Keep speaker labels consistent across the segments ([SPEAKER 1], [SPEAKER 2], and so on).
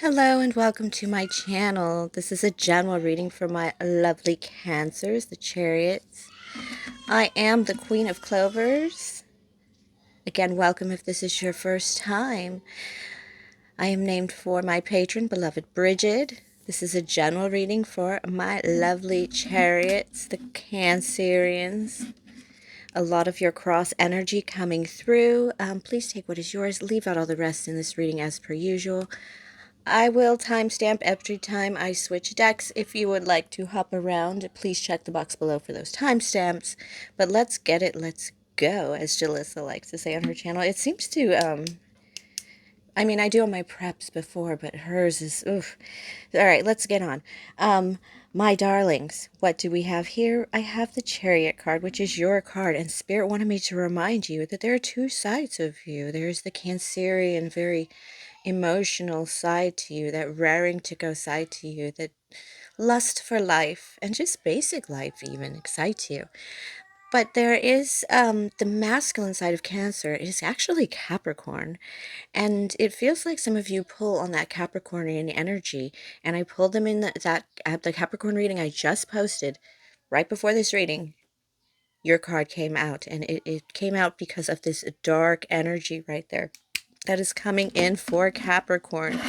[SPEAKER 1] Hello and welcome to my channel. This is a general reading for my lovely Cancers, the Chariots. I am the Queen of Clovers. Again, welcome if this is your first time. I am named for my patron, beloved Bridget. This is a general reading for my lovely Chariots, the Cancerians. A lot of your cross energy coming through. Please take what is yours. Leave out all the rest in this reading as per usual. I will timestamp every time I switch decks. If you would like to hop around, please check the box below for those timestamps. But let's get it, let's go, as Jalissa likes to say on her channel. It seems to, I mean, I do all my preps before, but hers is, oof. All right, let's get on. My darlings, what do we have here? I have the Chariot card, which is your card, and Spirit wanted me to remind you that there are two sides of you. There's the Cancerian, very emotional side to you, that raring to go side to you, that lust for life and just basic life even excites you. But there is the masculine side of Cancer is actually Capricorn, and it feels like some of you pull on that Capricornian energy. And I pulled them in the Capricorn reading I just posted right before this reading. Your card came out, and it came out because of this dark energy right there that is coming in for Capricorn.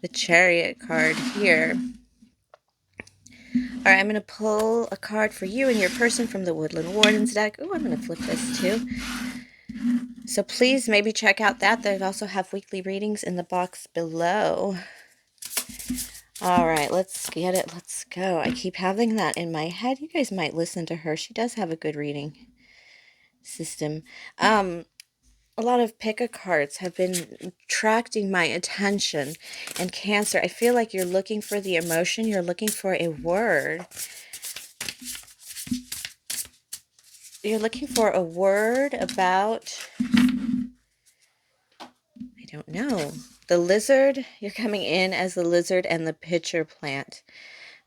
[SPEAKER 1] The Chariot card here. All right, I'm going to pull a card for you and your person from the Woodland Wardens deck. Oh, I'm going to flip this too. So please maybe check out that. They also have weekly readings in the box below. All right, let's get it. Let's go. I keep having that in my head. You guys might listen to her. She does have a good reading system. A lot of pick-a cards have been attracting my attention. And Cancer, I feel like you're looking for the emotion. You're looking for a word. You're looking for a word about, I don't know, the lizard. You're coming in as the lizard and the pitcher plant.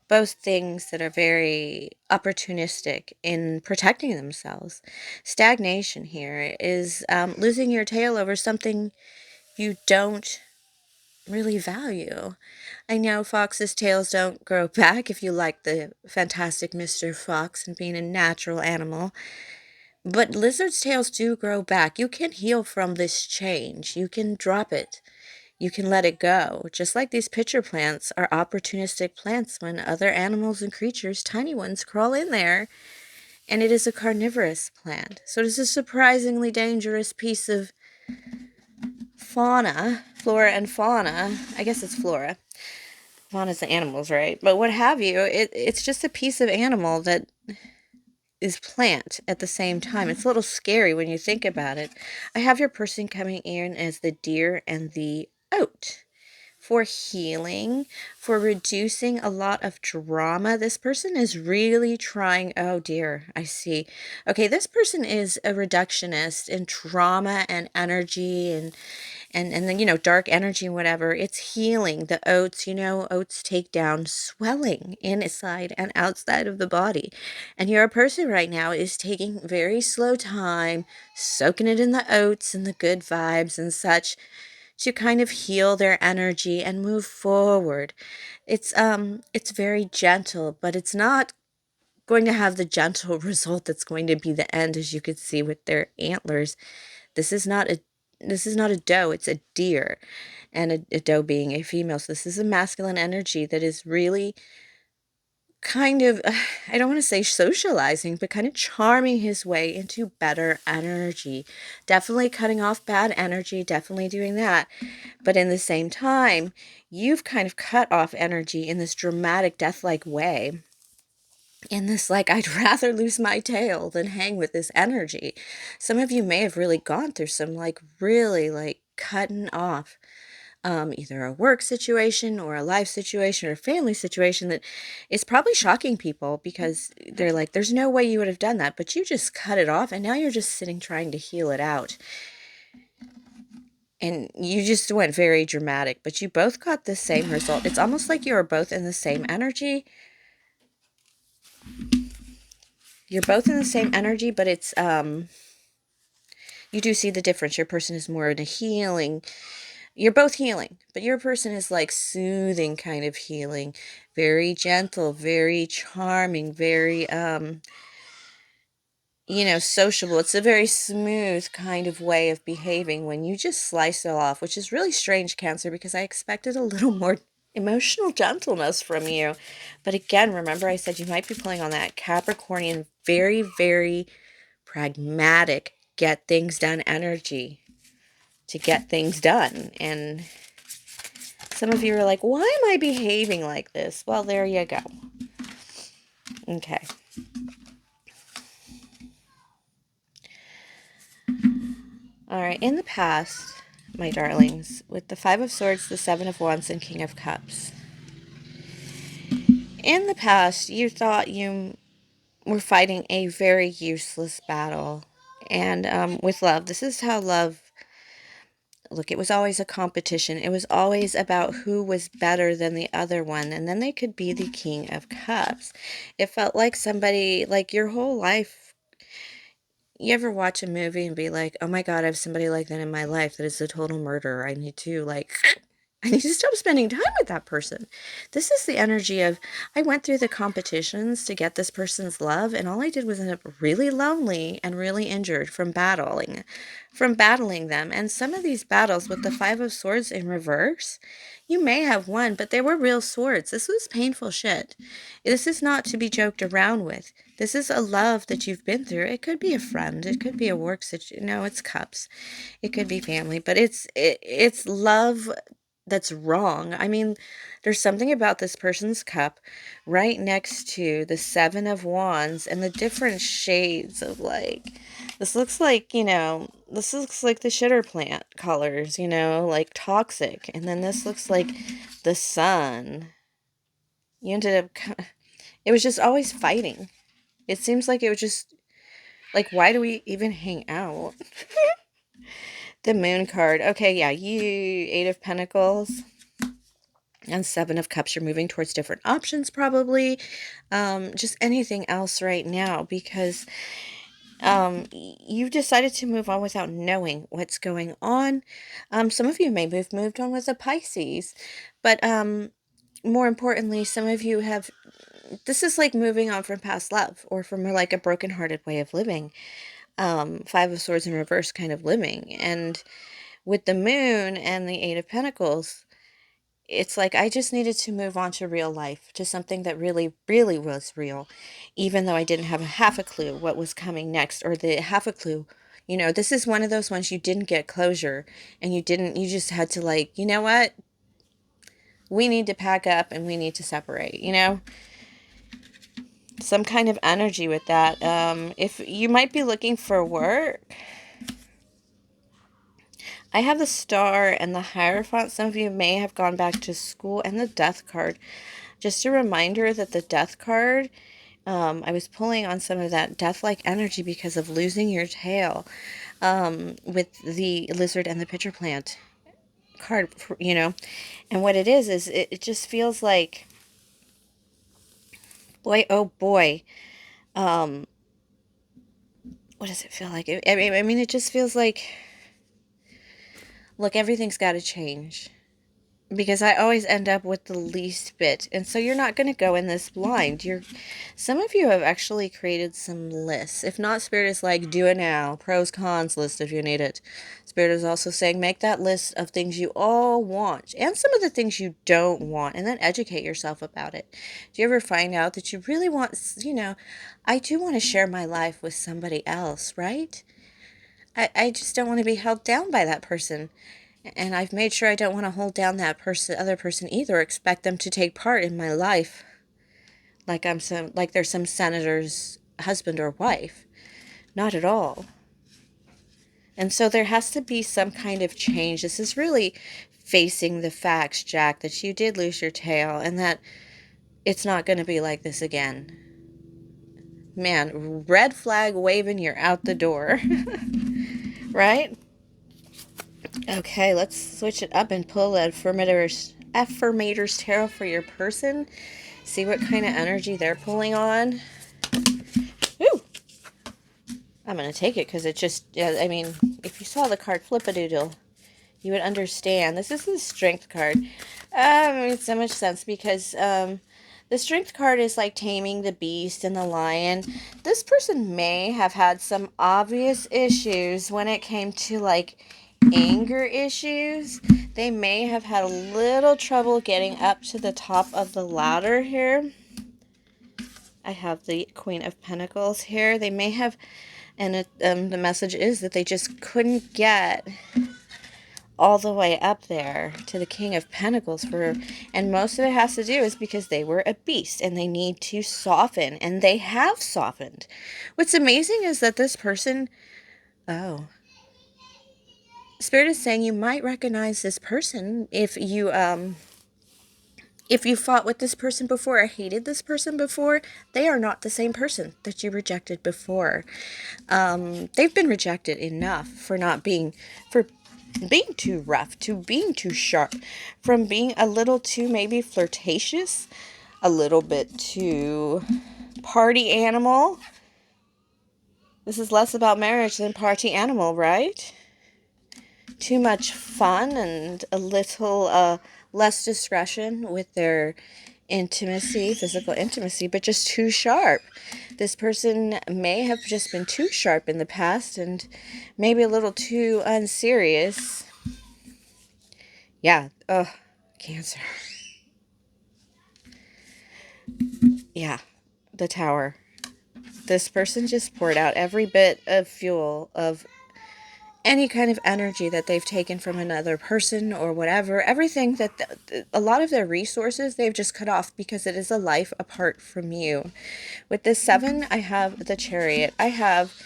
[SPEAKER 1] Both things that are very opportunistic in protecting themselves. Stagnation here is losing your tail over something you don't really value. I know foxes' tails don't grow back if you like the fantastic Mr. Fox and being a natural animal. But lizards' tails do grow back. You can heal from this change. You can drop it. You can let it go. Just like these pitcher plants are opportunistic plants when other animals and creatures, tiny ones, crawl in there. And it is a carnivorous plant. So it is a surprisingly dangerous piece of fauna, flora and fauna. I guess it's flora. Fauna's the animals, right? But what have you, it's just a piece of animal that is plant at the same time. It's a little scary when you think about it. I have your person coming in as the deer and the oat. For healing, for reducing a lot of drama. This person is really trying. Oh dear, I see. Okay, this person is a reductionist in trauma and energy and then, you know, dark energy and whatever. It's healing. The oats, you know, oats take down swelling inside and outside of the body. And your person right now is taking very slow time, soaking it in the oats and the good vibes and such, to kind of heal their energy and move forward. It's very gentle, but it's not going to have the gentle result that's going to be the end, as you could see with their antlers. This is not a doe, it's a deer, and a doe being a female. So this is a masculine energy that is really kind of, I don't want to say socializing, but kind of charming his way into better energy. Definitely cutting off bad energy, definitely doing that. But in the same time, you've kind of cut off energy in this dramatic, death-like way. In this, like, I'd rather lose my tail than hang with this energy. Some of you may have really gone through some, like, really, like, cutting off. Either a work situation or a life situation or a family situation that is probably shocking people, because they're like, there's no way you would have done that, but you just cut it off and now you're just sitting trying to heal it out. And you just went very dramatic, but you both got the same result. It's almost like you are both in the same energy. You're both in the same energy, but it's, you do see the difference. Your person is more in a healing You're both healing, but your person is like soothing kind of healing, very gentle, very charming, very sociable. It's a very smooth kind of way of behaving when you just slice it off, which is really strange, Cancer, because I expected a little more emotional gentleness from you. But again, remember I said you might be pulling on that Capricornian, very, very pragmatic, get things done energy to get things done. And some of you are like, why am I behaving like this? Well, there you go. Okay. All right. In the past, my darlings, with the Five of Swords, the Seven of Wands, and King of Cups, in the past, you thought you were fighting a very useless battle. And with love, this is how love, look, it was always a competition. It was always about who was better than the other one. And then they could be the King of Cups. It felt like somebody, like your whole life. You ever watch a movie and be like, oh my God, I have somebody like that in my life that is a total murderer. I need to, like, I need to stop spending time with that person. This is the energy of, I went through the competitions to get this person's love, and all I did was end up really lonely and really injured from battling them. And some of these battles with the Five of Swords in reverse, you may have won, but they were real swords. This was painful shit. This is not to be joked around with. This is a love that you've been through. It could be a friend. It could be a work situation. No, it's cups. It could be family, but it's love that's wrong. I mean, there's something about this person's cup right next to the Seven of Wands and the different shades of, like, this looks like, this looks like the shitter plant colors, like toxic. And then this looks like the sun. You ended up, it was just always fighting. It seems like it was just, like, why do we even hang out? The Moon card. Okay, yeah, you, Eight of Pentacles and Seven of Cups. You're moving towards different options, probably. Just anything else right now, because you've decided to move on without knowing what's going on. Some of you may have moved on with a Pisces, but more importantly, some of you have, this is like moving on from past love or from like a brokenhearted way of living. Five of Swords in reverse kind of living. And with the Moon and the Eight of Pentacles, it's like I just needed to move on to real life, to something that really, really was real, even though I didn't have a half a clue what was coming next, or the half a clue. This is one of those ones you didn't get closure, and you just had to, like, you know what? We need to pack up and we need to separate, Some kind of energy with that. If you might be looking for work, I have the Star and the Hierophant. Some of you may have gone back to school, and the Death card. Just a reminder that the Death card, I was pulling on some of that death-like energy because of losing your tail with the Lizard and the Pitcher Plant card, And what it is it just feels like, boy, oh boy, what does it feel like? I mean, it just feels like, look, everything's got to change. Because I always end up with the least bit. And so you're not going to go in this blind. Some of you have actually created some lists. If not, Spirit is like, do it now. Pros, cons list if you need it. Spirit is also saying, make that list of things you all want. And some of the things you don't want. And then educate yourself about it. Do you ever find out that you really want, I do want to share my life with somebody else, right? I just don't want to be held down by that person. And I've made sure I don't want to hold down that other person either, or expect them to take part in my life like they're some senator's husband or wife. Not at all. And so there has to be some kind of change. This is really facing the facts, Jack, that you did lose your tail and that it's not going to be like this again. Man, red flag waving, you're out the door. Right? Okay, let's switch it up and pull Affirmators Tarot for your person. See what kind of energy they're pulling on. Ooh! I'm going to take it because it just, I mean, if you saw the card Flip-a-Doodle, You would understand. This is the Strength card. It makes so much sense because the Strength card is like taming the beast and the lion. This person may have had some obvious issues when it came to like anger issues. They may have had a little trouble getting up to the top of the ladder here. I have the Queen of Pentacles here. They may have, and the message is that they just couldn't get all the way up there to the King of Pentacles and most of it has to do is because they were a beast and they need to soften, and they have softened. What's amazing is that this person, Spirit is saying you might recognize this person if you fought with this person before or hated this person before. They are not the same person that you rejected before. They've been rejected enough for being too rough, to being too sharp, from being a little too maybe flirtatious, a little bit too party animal. This is less about marriage than party animal, right? Too much fun and a little less discretion with their intimacy, physical intimacy, but just too sharp. This person may have just been too sharp in the past and maybe a little too unserious. Yeah, Cancer. Yeah, the Tower. This person just poured out every bit of fuel of any kind of energy that they've taken from another person or whatever. Everything that a lot of their resources they've just cut off because it is a life apart from you. With this 7, I have the Chariot. I have,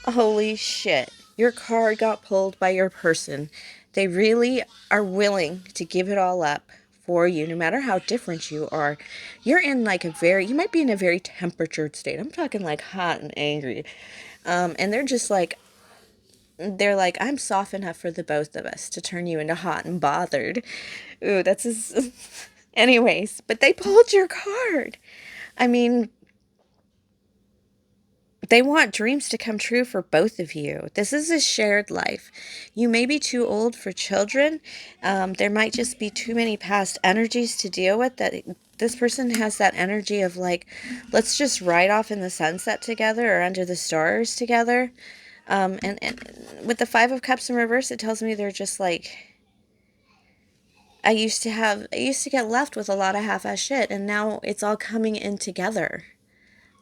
[SPEAKER 1] holy shit, your card got pulled by your person. They really are willing to give it all up for you, no matter how different you are. You're in like you might be in a very temperatured state. I'm talking like hot and angry. And they're like, I'm soft enough for the both of us to turn you into hot and bothered. Ooh, anyways, but they pulled your card. I mean, they want dreams to come true for both of you. This is a shared life. You may be too old for children. There might just be too many past energies to deal with. That this person has that energy of like, let's just ride off in the sunset together or under the stars together. And with the 5 of Cups in reverse, it tells me they're just like, I used to get left with a lot of half-ass shit, and now it's all coming in together.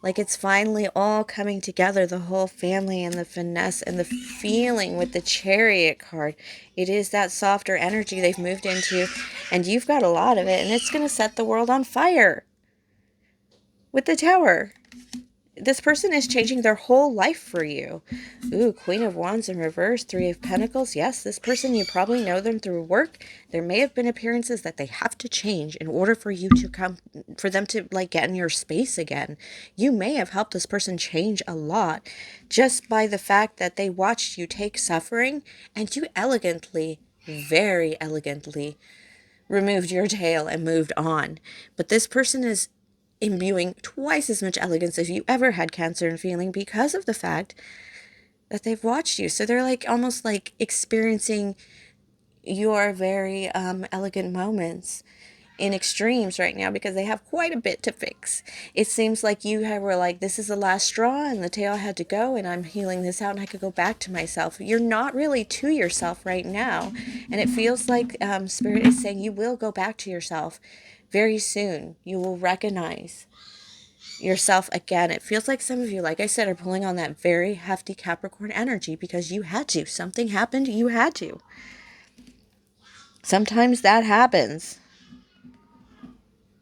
[SPEAKER 1] Like, it's finally all coming together, the whole family and the finesse and the feeling with the Chariot card. It is that softer energy they've moved into, and you've got a lot of it, and it's going to set the world on fire. With the Tower, this person is changing their whole life for you. Ooh, Queen of Wands in reverse, 3 of Pentacles. Yes, this person, you probably know them through work. There may have been appearances that they have to change in order for you to for them to like get in your space again. You may have helped this person change a lot just by the fact that they watched you take suffering and you elegantly, very elegantly removed your tail and moved on. But this person is imbuing twice as much elegance as you ever had, Cancer, and feeling because of the fact that they've watched you. So they're like almost like experiencing your very elegant moments in extremes right now because they have quite a bit to fix. It seems like you were like, this is the last straw and the tail had to go and I'm healing this out and I could go back to myself. You're not really to yourself right now. And it feels like Spirit is saying you will go back to yourself very soon. You will recognize yourself again. It feels like some of you, like I said, are pulling on that very hefty Capricorn energy because you had to. Something happened, you had to. Sometimes that happens.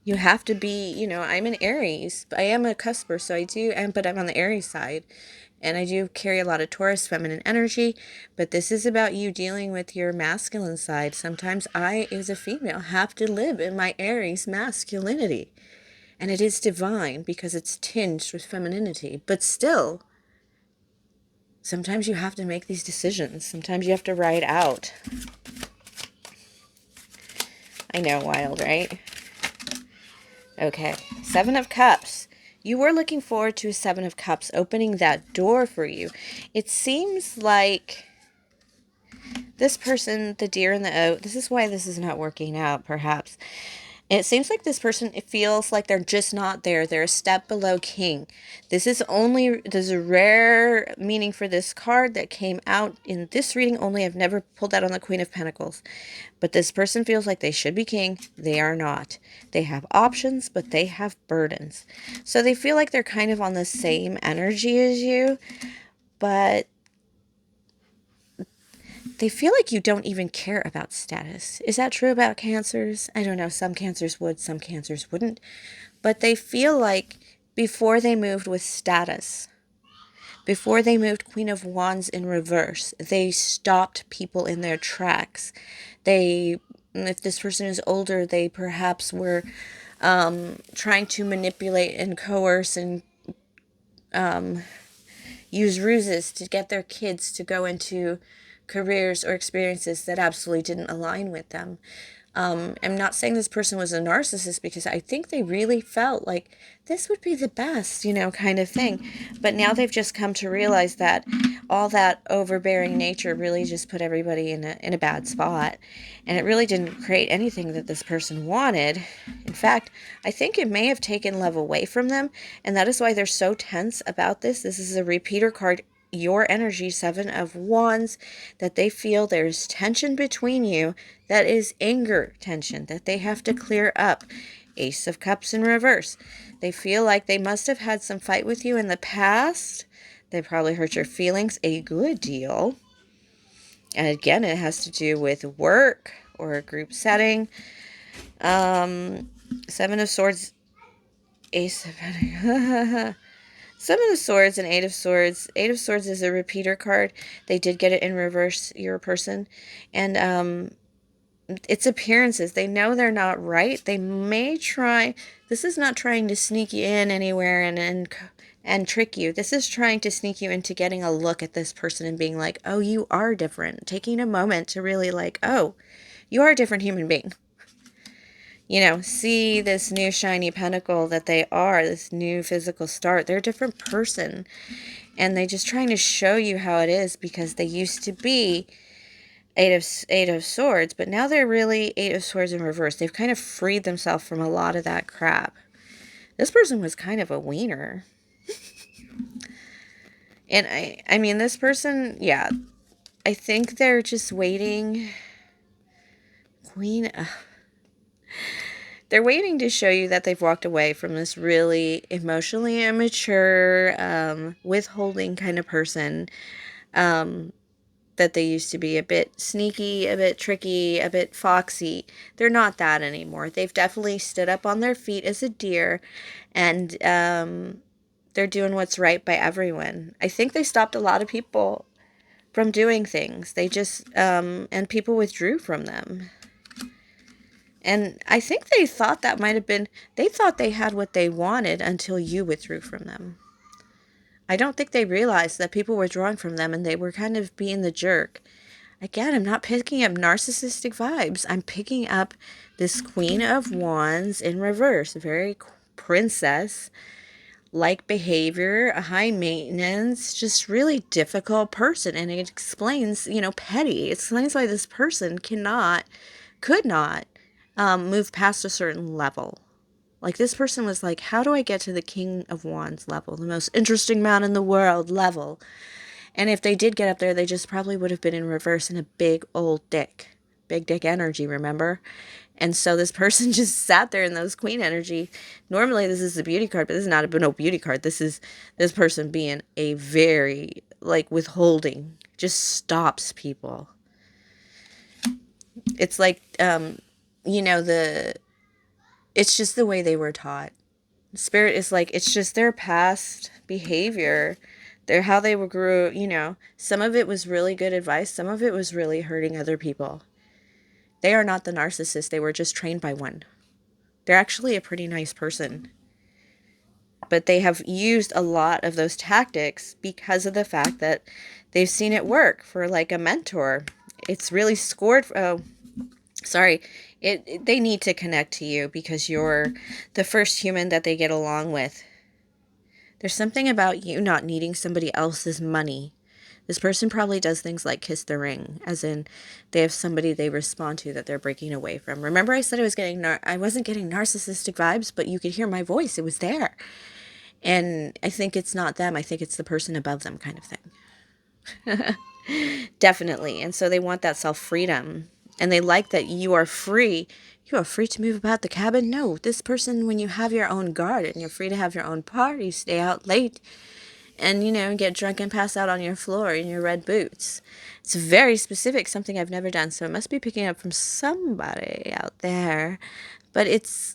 [SPEAKER 1] You have to be, I'm an Aries. I am a cusper, so but I'm on the Aries side. And I do carry a lot of Taurus feminine energy, but this is about you dealing with your masculine side. Sometimes I, as a female, have to live in my Aries masculinity. And it is divine because it's tinged with femininity. But still, sometimes you have to make these decisions. Sometimes you have to ride out. I know, wild, right? Okay, 7 of Cups. You were looking forward to a 7 of Cups opening that door for you. It seems like This person, the deer in the oat, this is why this is not working out, perhaps. It seems like this person, it feels like they're just not there. They're a step below king. There's a rare meaning for this card that came out in this reading only. I've never pulled that on the Queen of Pentacles. But this person feels like they should be king. They are not. They have options, but they have burdens. So they feel like they're kind of on the same energy as you, but they feel like you don't even care about status. Is that true about Cancers? I don't know. Some Cancers would, some Cancers wouldn't. But they feel like before they moved with status, before they moved Queen of Wands in reverse, they stopped people in their tracks. If this person is older, they perhaps were trying to manipulate and coerce and use ruses to get their kids to go into careers or experiences that absolutely didn't align with them. I'm not saying this person was a narcissist, because I think they really felt like this would be the best, kind of thing. But now they've just come to realize that all that overbearing nature really just put everybody in a bad spot. And it really didn't create anything that this person wanted. In fact, I think it may have taken love away from them. And that is why they're so tense about this. This is a repeater card, your energy, Seven of Wands, that they feel there's tension between you, that is anger tension that they have to clear up. Ace of Cups in reverse. They feel like they must have had some fight with you in the past. They probably hurt your feelings a good deal. And again, it has to do with work or a group setting. Seven of Swords, Ace of Seven of Swords and Eight of Swords. Eight of Swords is a repeater card. They did get it in reverse, your person. And it's appearances. They know they're not right. They may try. This is not trying to sneak you in anywhere and trick you. This is trying to sneak you into getting a look at this person and being like, oh, you are different. Taking a moment to really like, oh, you are a different human being. See this new shiny pentacle that they are, this new physical start. They're a different person. And they're just trying to show you how it is, because they used to be Eight of Swords, but now they're really Eight of Swords in reverse. They've kind of freed themselves from a lot of that crap. This person was kind of a wiener. And I mean, this person, yeah, I think they're just waiting. They're waiting to show you that they've walked away from this really emotionally immature, withholding kind of person. That they used to be a bit sneaky, a bit tricky, a bit foxy. They're not that anymore. They've definitely stood up on their feet as a deer, and they're doing what's right by everyone. I think they stopped a lot of people from doing things. They just, and people withdrew from them. And I think they thought that might have been, they thought they had what they wanted until you withdrew from them. I don't think they realized that people were drawing from them and they were kind of being the jerk. Again, I'm not picking up narcissistic vibes. I'm picking up this Queen of Wands in reverse. Very princess-like behavior, a high maintenance, just really difficult person. And it explains, petty. It explains why this person could not move past a certain level. Like, this person was like, how do I get to the King of Wands level? The most interesting man in the world level. And if they did get up there, they just probably would have been in reverse in a big old dick. Big dick energy, remember? And so this person just sat there in those queen energy. Normally this is a beauty card, but this is not no beauty card. This is this person being a very, like, withholding. Just stops people. It's like, it's just the way they were taught. Spirit is like, it's just their past behavior. How they grew, some of it was really good advice. Some of it was really hurting other people. They are not the narcissist. They were just trained by one. They're actually a pretty nice person. But they have used a lot of those tactics because of the fact that they've seen it work for, like, a mentor. It's really scored. They need to connect to you because you're the first human that they get along with. There's something about you not needing somebody else's money This person probably does things like kiss the ring, as in they have somebody they respond to that they're breaking away from. Remember I said I wasn't getting narcissistic vibes, but you could hear my voice. It was there. And I think it's not them. I think it's the person above them kind of thing. Definitely. And so they want that self-freedom. And they like that you are free. You are free to move about the cabin. No, this person, when you have your own garden, you're free to have your own party, stay out late, and, get drunk and pass out on your floor in your red boots. It's very specific, something I've never done, so it must be picking up from somebody out there. But it's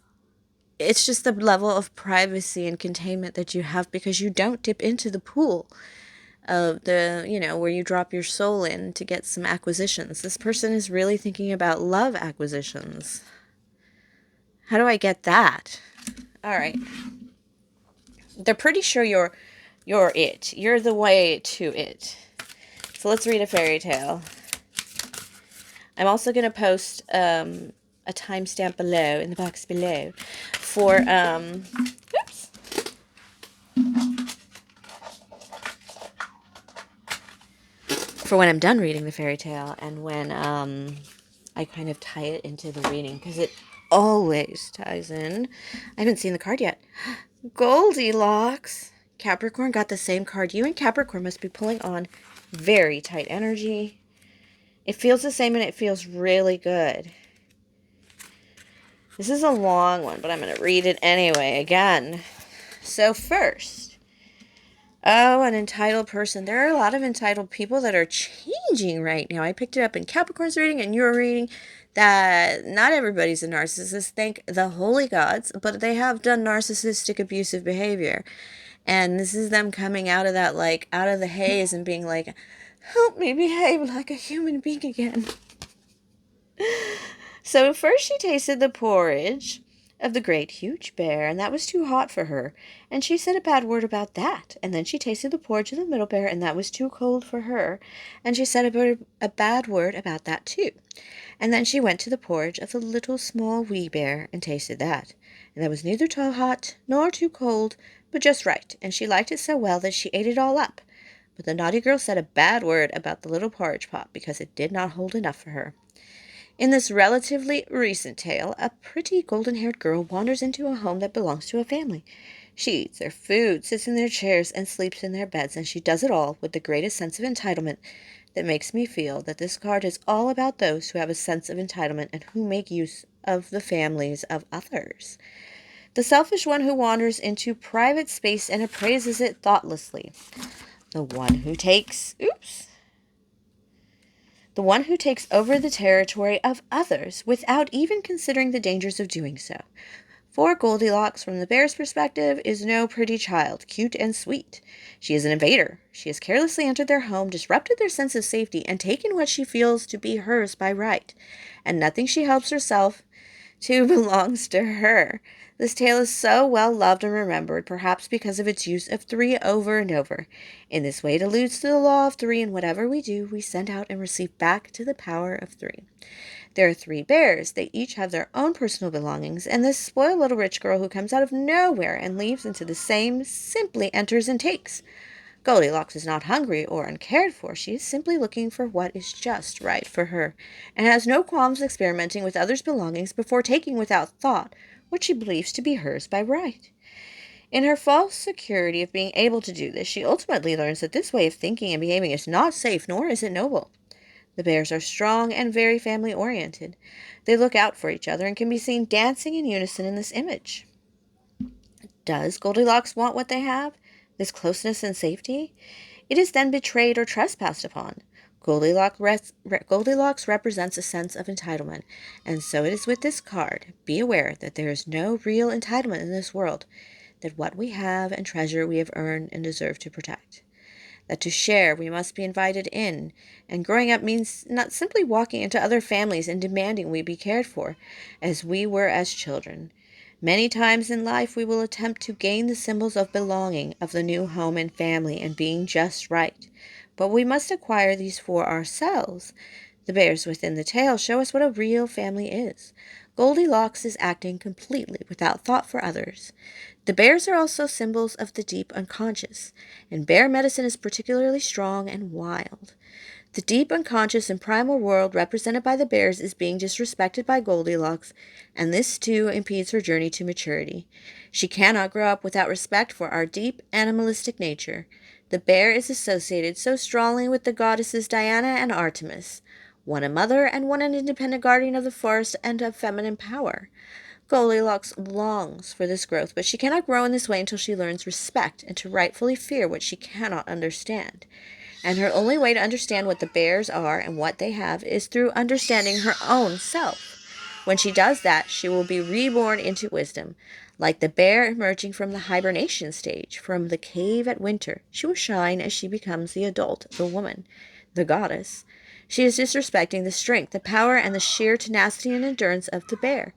[SPEAKER 1] just the level of privacy and containment that you have because you don't dip into the pool of where you drop your soul in to get some acquisitions. This person is really thinking about love acquisitions. How do I get that? All right. They're pretty sure you're it. You're the way to it. So let's read a fairy tale. I'm also going to post a timestamp below, in the box below, for, oops. For when I'm done reading the fairy tale and when I kind of tie it into the reading, because it always ties in. I haven't seen the card yet. Goldilocks. Capricorn got the same card. You and Capricorn must be pulling on very tight energy. It feels the same and it feels really good. This is a long one, but I'm going to read it anyway again. So first, an entitled person. There are a lot of entitled people that are changing right now. I picked it up in Capricorn's reading and your reading that not everybody's a narcissist. Thank the holy gods, but they have done narcissistic abusive behavior. And this is them coming out of that, like, out of the haze and being like, help me behave like a human being again. So first she tasted the porridge of the great huge bear, and that was too hot for her, and she said a bad word about that. And then she tasted the porridge of the middle bear, and that was too cold for her, and she said a bad word about that too. And then she went to the porridge of the little small wee bear and tasted that, and that was neither too hot nor too cold, but just right, and she liked it so well that she ate it all up. But the naughty girl said a bad word about the little porridge pot because it did not hold enough for her. In this relatively recent tale, a pretty golden-haired girl wanders into a home that belongs to a family. She eats their food, sits in their chairs, and sleeps in their beds, and she does it all with the greatest sense of entitlement that makes me feel that this card is all about those who have a sense of entitlement and who make use of the families of others. The selfish one who wanders into private space and appraises it thoughtlessly. The one who takes over the territory of others without even considering the dangers of doing so. For Goldilocks, from the bear's perspective, is no pretty child, cute and sweet. She is an invader. She has carelessly entered their home, disrupted their sense of safety, and taken what she feels to be hers by right. And nothing she helps herself to belongs to her. This tale is so well loved and remembered, perhaps because of its use of 3 over and over. In this way, it alludes to the law of 3, and whatever we do, we send out and receive back to the power of 3. There are 3 bears. They each have their own personal belongings, and this spoiled little rich girl who comes out of nowhere and leaves into the same simply enters and takes. Goldilocks is not hungry or uncared for. She is simply looking for what is just right for her, and has no qualms experimenting with others' belongings before taking without thought what she believes to be hers by right. In her false security of being able to do this, she ultimately learns that this way of thinking and behaving is not safe, nor is it noble. The bears are strong and very family-oriented. They look out for each other and can be seen dancing in unison in this image. Does Goldilocks want what they have? This closeness and safety? It is then betrayed or trespassed upon. Goldilocks represents a sense of entitlement, and so it is with this card. Be aware that there is no real entitlement in this world, that what we have and treasure we have earned and deserve to protect. That to share we must be invited in, and growing up means not simply walking into other families and demanding we be cared for, as we were as children. Many times in life we will attempt to gain the symbols of belonging, of the new home and family, and being just right. But we must acquire these for ourselves. The bears within the tale show us what a real family is. Goldilocks is acting completely without thought for others. The bears are also symbols of the deep unconscious, and bear medicine is particularly strong and wild. The deep unconscious and primal world represented by the bears is being disrespected by Goldilocks, and this too impedes her journey to maturity. She cannot grow up without respect for our deep animalistic nature. The bear is associated so strongly with the goddesses Diana and Artemis, one a mother and one an independent guardian of the forest and of feminine power. Goldilocks longs for this growth, but she cannot grow in this way until she learns respect and to rightfully fear what she cannot understand. And her only way to understand what the bears are and what they have is through understanding her own self. When she does that, she will be reborn into wisdom. Like the bear emerging from the hibernation stage, from the cave at winter, she will shine as she becomes the adult, the woman, the goddess. She is disrespecting the strength, the power, and the sheer tenacity and endurance of the bear.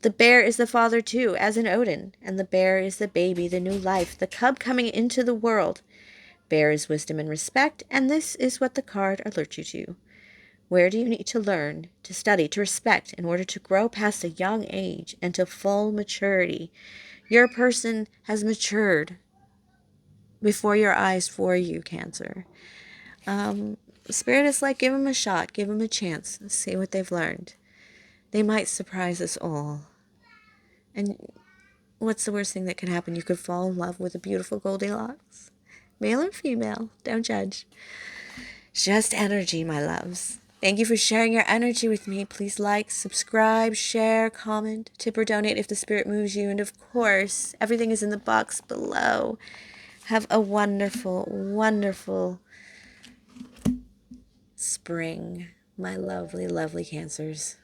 [SPEAKER 1] The bear is the father too, as in Odin, and the bear is the baby, the new life, the cub coming into the world. Bear is wisdom and respect, and this is what the card alerts you to. Where do you need to learn, to study, to respect in order to grow past a young age and to full maturity? Your person has matured before your eyes for you, Cancer. Spirit is like, give them a shot, give them a chance, see what they've learned. They might surprise us all. And what's the worst thing that can happen? You could fall in love with a beautiful Goldilocks. Male or female, don't judge. Just energy, my loves. Thank you for sharing your energy with me. Please like, subscribe, share, comment, tip or donate if the spirit moves you. And of course, everything is in the box below. Have a wonderful, wonderful spring, my lovely, lovely Cancers.